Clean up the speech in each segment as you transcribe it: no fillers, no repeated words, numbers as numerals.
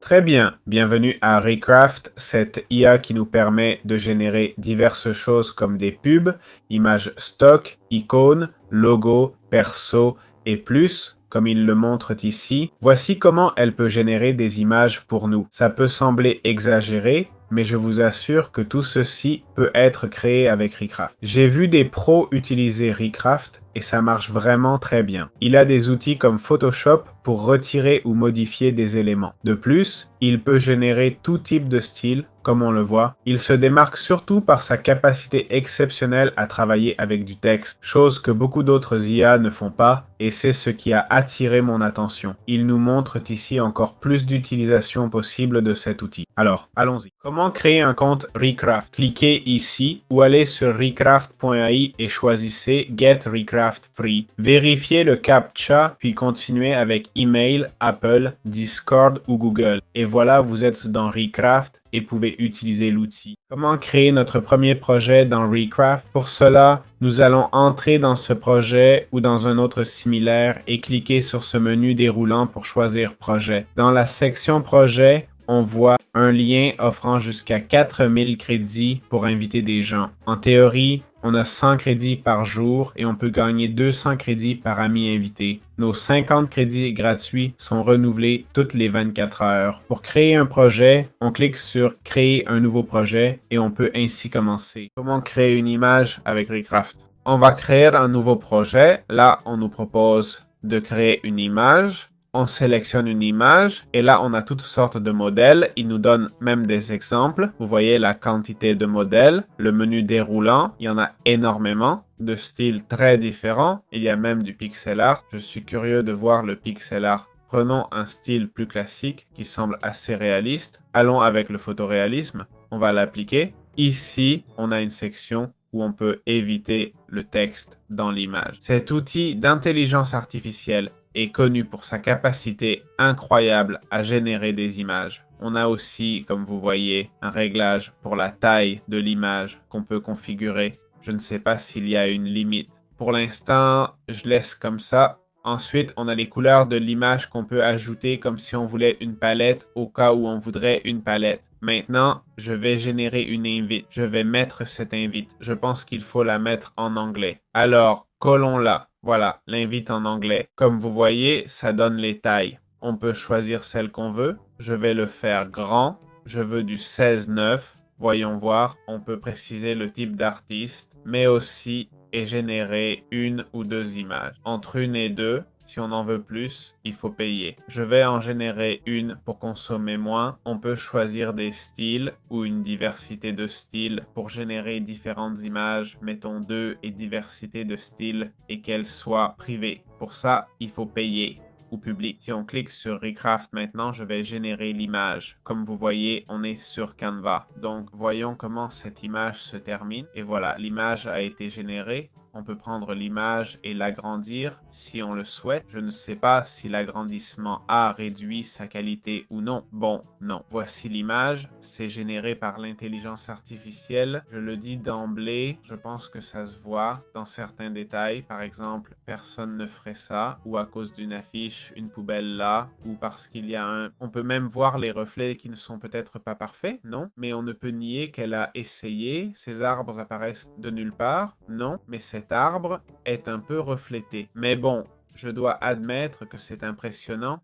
Très bien, bienvenue à Recraft, cette IA qui nous permet de générer diverses choses comme des pubs, images stock, icônes, logos, perso et plus, comme il le montre ici. Voici comment elle peut générer des images pour nous. Ça peut sembler exagéré, mais je vous assure que tout ceci peut être créé avec Recraft. J'ai vu des pros utiliser Recraft et ça marche vraiment très bien. Il a des outils comme Photoshop pour retirer ou modifier des éléments. De plus, il peut générer tout type de style, comme on le voit. Il se démarque surtout par sa capacité exceptionnelle à travailler avec du texte, chose que beaucoup d'autres IA ne font pas, et c'est ce qui a attiré mon attention. Il nous montre ici encore plus d'utilisation possible de cet outil. Alors, allons-y. Comment créer un compte Recraft? Cliquez ici ou allez sur recraft.ai et choisissez Get Recraft Free. Vérifiez le CAPTCHA puis continuez avec email, Apple, Discord ou Google. Et voilà, vous êtes dans Recraft et pouvez utiliser l'outil. Comment créer notre premier projet dans Recraft? Pour cela, nous allons entrer dans ce projet ou dans un autre similaire et cliquer sur ce menu déroulant pour choisir projet. Dans la section projet, on voit un lien offrant jusqu'à 4000 crédits pour inviter des gens. En théorie, on a 100 crédits par jour et on peut gagner 200 crédits par ami invité. Nos 50 crédits gratuits sont renouvelés toutes les 24 heures. Pour créer un projet, on clique sur Créer un nouveau projet et on peut ainsi commencer. Comment créer une image avec Recraft? On va créer un nouveau projet. Là, on nous propose de créer une image. On sélectionne une image et là, on a toutes sortes de modèles. Il nous donne même des exemples. Vous voyez la quantité de modèles, le menu déroulant. Il y en a énormément de styles très différents. Il y a même du pixel art. Je suis curieux de voir le pixel art. Prenons un style plus classique qui semble assez réaliste. Allons avec le photoréalisme. On va l'appliquer. Ici, on a une section où on peut éviter le texte dans l'image. Cet outil d'intelligence artificielle est connu pour sa capacité incroyable à générer des images. On a aussi, comme vous voyez, un réglage pour la taille de l'image qu'on peut configurer. Je ne sais pas s'il y a une limite. Pour l'instant, je laisse comme ça. Ensuite, on a les couleurs de l'image qu'on peut ajouter comme si on voulait une palette au cas où on voudrait une palette. Maintenant, je vais générer une invite. Je vais mettre cette invite. Je pense qu'il faut la mettre en anglais. Alors, collons-la. Voilà, l'invite en anglais. Comme vous voyez, ça donne les tailles. On peut choisir celle qu'on veut. Je vais le faire grand. Je veux du 16:9. Voyons voir, on peut préciser le type d'artiste, mais aussi et générer une ou deux images. Entre une et deux, si on en veut plus, il faut payer. Je vais en générer une pour consommer moins. On peut choisir des styles ou une diversité de styles pour générer différentes images. Mettons 2 et diversité de styles et qu'elles soient privées. Pour ça, il faut payer ou public. Si on clique sur Recraft maintenant, je vais générer l'image. Comme vous voyez, on est sur Canva. Donc, voyons comment cette image se termine. Et voilà, l'image a été générée. On peut prendre l'image et l'agrandir si on le souhaite. Je ne sais pas si l'agrandissement a réduit sa qualité ou non. Bon, non. Voici l'image. C'est généré par l'intelligence artificielle. Je le dis d'emblée, je pense que ça se voit dans certains détails. Par exemple, personne ne ferait ça ou à cause d'une affiche, une poubelle là ou parce qu'il y a un... On peut même voir les reflets qui ne sont peut-être pas parfaits, non? Mais on ne peut nier qu'elle a essayé. Ces arbres apparaissent de nulle part, non? Mais cet arbre est un peu reflété. Mais bon, je dois admettre que c'est impressionnant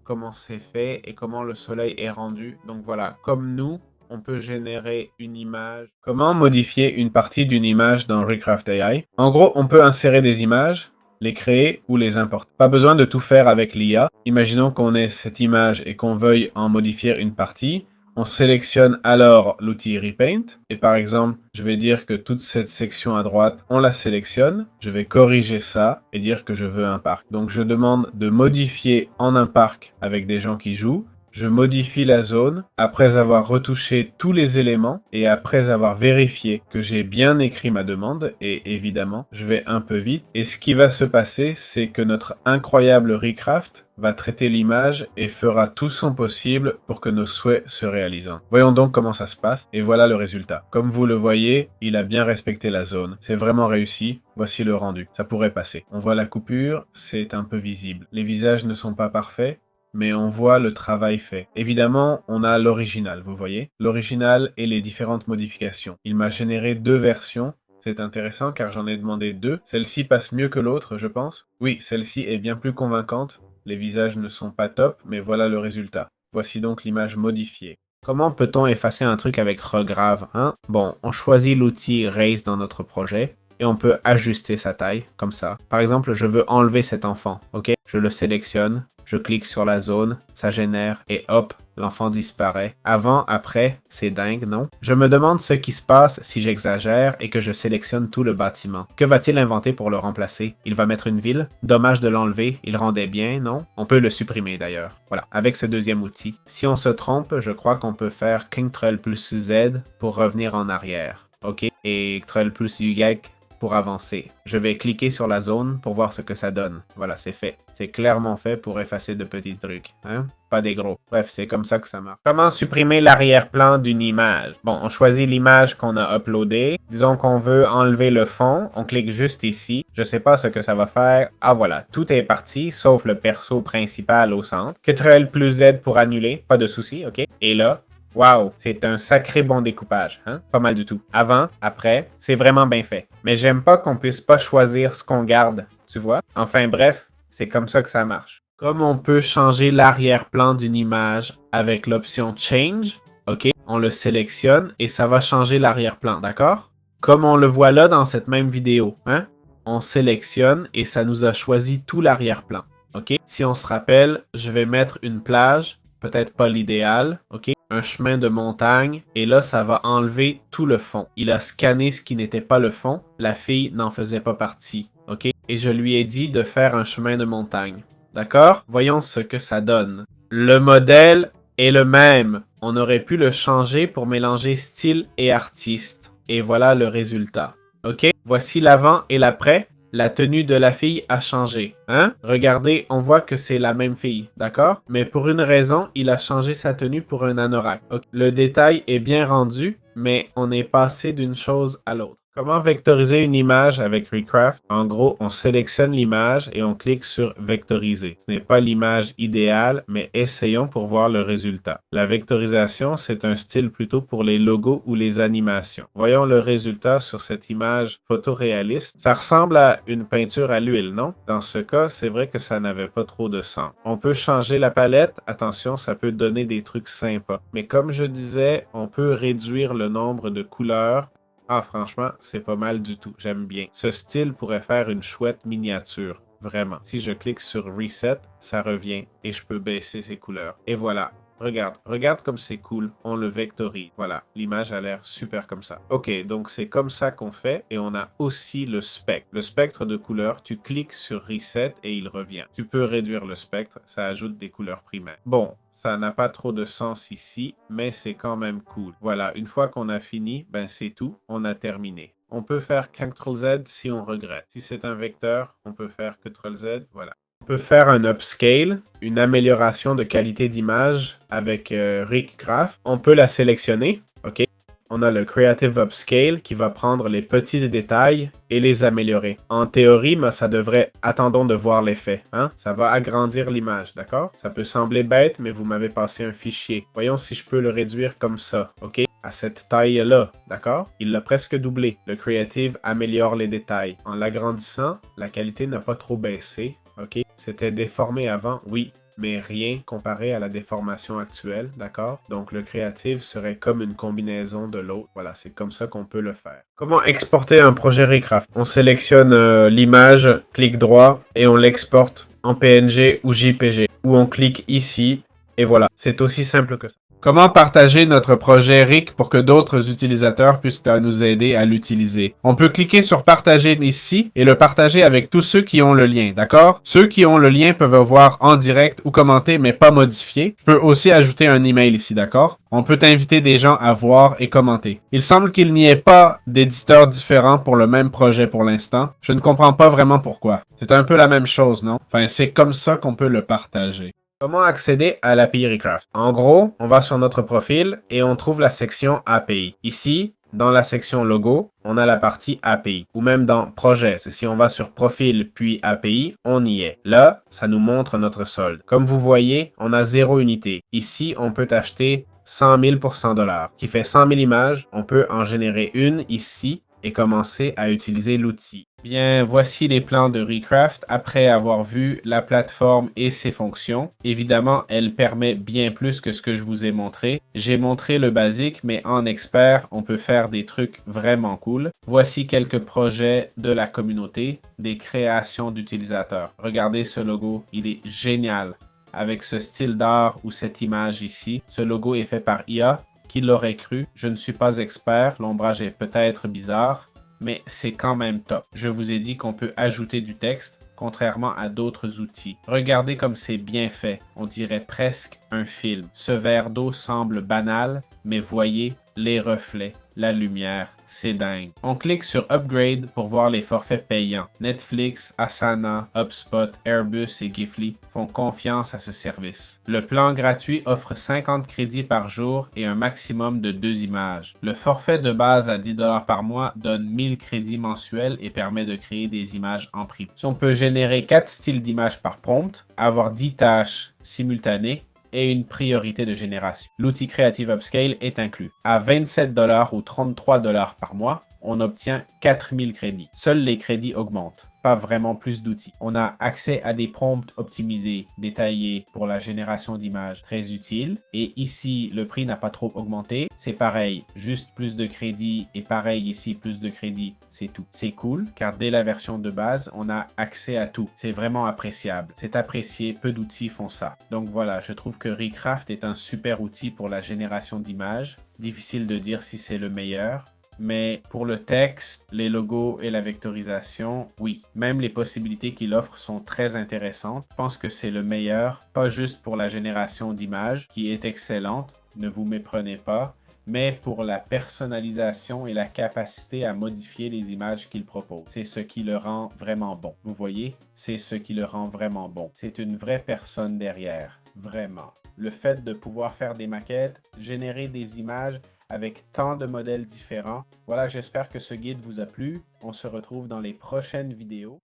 comment c'est fait et comment le soleil est rendu. Donc voilà, comme nous, on peut générer une image. Comment modifier une partie d'une image dans Recraft AI? En gros, on peut insérer des images, les créer ou les importer. Pas besoin de tout faire avec l'IA. Imaginons qu'on ait cette image et qu'on veuille en modifier une partie. On sélectionne alors l'outil Repaint et par exemple, je vais dire que toute cette section à droite, on la sélectionne. Je vais corriger ça et dire que je veux un parc. Donc je demande de modifier en un parc avec des gens qui jouent. Je modifie la zone après avoir retouché tous les éléments et après avoir vérifié que j'ai bien écrit ma demande et évidemment, je vais un peu vite. Et ce qui va se passer, c'est que notre incroyable Recraft va traiter l'image et fera tout son possible pour que nos souhaits se réalisent. Voyons donc comment ça se passe et voilà le résultat. Comme vous le voyez, il a bien respecté la zone. C'est vraiment réussi. Voici le rendu. Ça pourrait passer. On voit la coupure, c'est un peu visible. Les visages ne sont pas parfaits, mais on voit le travail fait. Évidemment, on a l'original, vous voyez? L'original et les différentes modifications. Il m'a généré 2 versions. C'est intéressant car j'en ai demandé 2. Celle-ci passe mieux que l'autre, je pense. Oui, celle-ci est bien plus convaincante. Les visages ne sont pas top, mais voilà le résultat. Voici donc l'image modifiée. Comment peut-on effacer un truc avec Regrave, hein? Bon, on choisit l'outil Raise dans notre projet et on peut ajuster sa taille, comme ça. Par exemple, je veux enlever cet enfant, ok? Je le sélectionne, je clique sur la zone, ça génère et hop, l'enfant disparaît. Avant, après, c'est dingue, non? Je me demande ce qui se passe si j'exagère et que je sélectionne tout le bâtiment. Que va-t-il inventer pour le remplacer? Il va mettre une ville? Dommage de l'enlever, il rendait bien, non? On peut le supprimer d'ailleurs. Voilà, avec ce deuxième outil. Si on se trompe, je crois qu'on peut faire Ctrl plus Z pour revenir en arrière. Ok? Et Ctrl plus Y pour avancer. Je vais cliquer sur la zone pour voir ce que ça donne. Voilà, c'est fait. C'est clairement fait pour effacer de petits trucs, hein? Pas des gros. Bref, c'est comme ça que ça marche. Comment supprimer l'arrière-plan d'une image? Bon, on choisit l'image qu'on a uploadée. Disons qu'on veut enlever le fond. On clique juste ici. Je sais pas ce que ça va faire. Ah voilà, tout est parti, sauf le perso principal au centre. Ctrl plus Z pour annuler. Pas de souci, ok? Et là, waouh, c'est un sacré bon découpage, hein? Pas mal du tout. Avant, après, c'est vraiment bien fait. Mais j'aime pas qu'on puisse pas choisir ce qu'on garde, tu vois? Enfin bref, c'est comme ça que ça marche. Comme on peut changer l'arrière-plan d'une image avec l'option Change, ok? On le sélectionne et ça va changer l'arrière-plan, d'accord? Comme on le voit là dans cette même vidéo, hein? On sélectionne et ça nous a choisi tout l'arrière-plan, ok? Si on se rappelle, je vais mettre une plage, peut-être pas l'idéal, ok? Un chemin de montagne, et là, ça va enlever tout le fond. Il a scanné ce qui n'était pas le fond, la fille n'en faisait pas partie, ok? Et je lui ai dit de faire un chemin de montagne. D'accord? Voyons ce que ça donne. Le modèle est le même. On aurait pu le changer pour mélanger style et artiste. Et voilà le résultat. Ok? Voici l'avant et l'après. La tenue de la fille a changé. Hein? Regardez, on voit que c'est la même fille. D'accord? Mais pour une raison, il a changé sa tenue pour un anorak. Okay. Le détail est bien rendu, mais on est passé d'une chose à l'autre. Comment vectoriser une image avec Recraft? En gros, on sélectionne l'image et on clique sur vectoriser. Ce n'est pas l'image idéale, mais essayons pour voir le résultat. La vectorisation, c'est un style plutôt pour les logos ou les animations. Voyons le résultat sur cette image photoréaliste. Ça ressemble à une peinture à l'huile, non? Dans ce cas, c'est vrai que ça n'avait pas trop de sens. On peut changer la palette. Attention, ça peut donner des trucs sympas. Mais comme je disais, on peut réduire le nombre de couleurs. Ah, franchement, c'est pas mal du tout. J'aime bien. Ce style pourrait faire une chouette miniature. Vraiment. Si je clique sur Reset, ça revient et je peux baisser ses couleurs. Et voilà. Regarde comme c'est cool. On le vectorise. Voilà, l'image a l'air super comme ça. Ok, donc c'est comme ça qu'on fait et on a aussi le spectre. Le spectre de couleurs, tu cliques sur Reset et il revient. Tu peux réduire le spectre, ça ajoute des couleurs primaires. Bon, ça n'a pas trop de sens ici, mais c'est quand même cool. Voilà, une fois qu'on a fini, ben c'est tout, on a terminé. On peut faire Ctrl-Z si on regrette. Si c'est un vecteur, on peut faire Ctrl-Z, voilà. On peut faire un upscale, une amélioration de qualité d'image avec Recraft. On peut la sélectionner, ok? On a le Creative Upscale qui va prendre les petits détails et les améliorer. En théorie, mais ça devrait... Attendons de voir l'effet, hein? Ça va agrandir l'image, d'accord? Ça peut sembler bête, mais vous m'avez passé un fichier. Voyons si je peux le réduire comme ça, ok? À cette taille-là, d'accord? Il l'a presque doublé. Le Creative améliore les détails. En l'agrandissant, la qualité n'a pas trop baissé. Ok, c'était déformé avant, oui, mais rien comparé à la déformation actuelle, d'accord? Donc le Creative serait comme une combinaison de l'autre. Voilà, c'est comme ça qu'on peut le faire. Comment exporter un projet Recraft? On sélectionne l'image, clic droit, et on l'exporte en PNG ou JPG. Ou on clique ici, et voilà. C'est aussi simple que ça. Comment partager notre projet RIC pour que d'autres utilisateurs puissent nous aider à l'utiliser? On peut cliquer sur partager ici et le partager avec tous ceux qui ont le lien, d'accord? Ceux qui ont le lien peuvent le voir en direct ou commenter mais pas modifier. Je peux aussi ajouter un email ici, d'accord? On peut inviter des gens à voir et commenter. Il semble qu'il n'y ait pas d'éditeurs différents pour le même projet pour l'instant. Je ne comprends pas vraiment pourquoi. C'est un peu la même chose, non? Enfin, c'est comme ça qu'on peut le partager. Comment accéder à l'API Recraft? En gros, on va sur notre profil et on trouve la section API. Ici, Dans la section logo, on a la partie API, ou même dans projet. Si on va sur profil puis API, on y est. Là, ça nous montre notre solde. Comme vous voyez, on a 0 unité. Ici, on peut acheter 100 000 pour 100 $, qui fait 100 000 images. On peut en générer une ici et commencer à utiliser l'outil. Bien, voici les plans de Recraft après avoir vu la plateforme et ses fonctions. Évidemment, elle permet bien plus que ce que je vous ai montré. J'ai montré le basique, mais en expert, on peut faire des trucs vraiment cool. Voici quelques projets de la communauté, des créations d'utilisateurs. Regardez ce logo, il est génial. Avec ce style d'art ou cette image ici, ce logo est fait par IA. Qui l'aurait cru? Je ne suis pas expert, l'ombrage est peut-être bizarre, mais c'est quand même top. Je vous ai dit qu'on peut ajouter du texte, contrairement à d'autres outils. Regardez comme c'est bien fait, on dirait presque un film. Ce verre d'eau semble banal, mais voyez les reflets, la lumière, c'est dingue. On clique sur Upgrade pour voir les forfaits payants. Netflix, Asana, HubSpot, Airbus et Gifly font confiance à ce service. Le plan gratuit offre 50 crédits par jour et un maximum de 2 images. Le forfait de base à 10 $ par mois donne 1000 crédits mensuels et permet de créer des images en prix. Si on peut générer 4 styles d'images par prompt, avoir 10 tâches simultanées, et une priorité de génération. L'outil Creative Upscale est inclus. À 27 $ ou 33 $ par mois, on obtient 4000 crédits. Seuls les crédits augmentent, pas vraiment plus d'outils. On a accès à des prompts optimisés, détaillés pour la génération d'images, très utiles. Et ici, le prix n'a pas trop augmenté. C'est pareil, juste plus de crédits et pareil ici, plus de crédits, c'est tout. C'est cool, car dès la version de base, on a accès à tout. C'est vraiment appréciable. C'est apprécié, peu d'outils font ça. Donc voilà, je trouve que Recraft est un super outil pour la génération d'images. Difficile de dire si c'est le meilleur. Mais pour le texte, les logos et la vectorisation, oui. Même les possibilités qu'il offre sont très intéressantes. Je pense que c'est le meilleur, pas juste pour la génération d'images, qui est excellente, ne vous méprenez pas, mais pour la personnalisation et la capacité à modifier les images qu'il propose. C'est ce qui le rend vraiment bon. Vous voyez, c'est ce qui le rend vraiment bon. C'est une vraie personne derrière, vraiment. Le fait de pouvoir faire des maquettes, générer des images, avec tant de modèles différents. Voilà, j'espère que ce guide vous a plu. On se retrouve dans les prochaines vidéos.